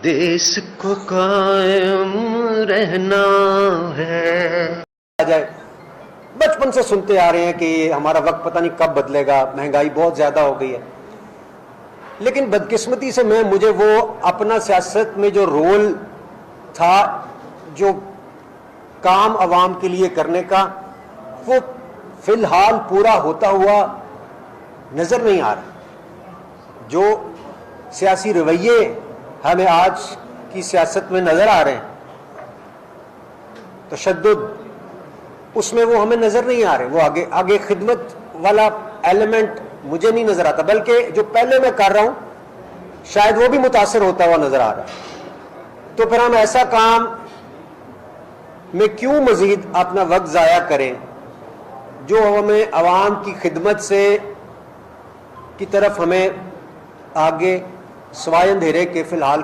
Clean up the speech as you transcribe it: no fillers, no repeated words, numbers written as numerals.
देश को कायम रहना है। आ जाए, बचपन से सुनते आ रहे हैं कि हमारा वक्त पता नहीं कब बदलेगा, महंगाई बहुत ज्यादा हो गई है। लेकिन बदकिस्मती से मुझे वो अपना सियासत में जो रोल था, जो काम अवाम के लिए करने का, वो फिलहाल पूरा होता हुआ नजर नहीं आ रहा। जो सियासी रवैये हमें आज की सियासत में नजर आ रहे हैं, तशद्दुद, उसमें वो हमें नजर नहीं आ रहे। वो आगे खिदमत वाला एलिमेंट मुझे नहीं नजर आता, बल्कि जो पहले मैं कर रहा हूं शायद वो भी मुतासर होता हुआ नजर आ रहा है। तो फिर हम ऐसा काम में क्यों मजीद अपना वक्त जाया करें जो हमें अवाम की खिदमत से की तरफ हमें आगे सवाए अंधेरे के फिलहाल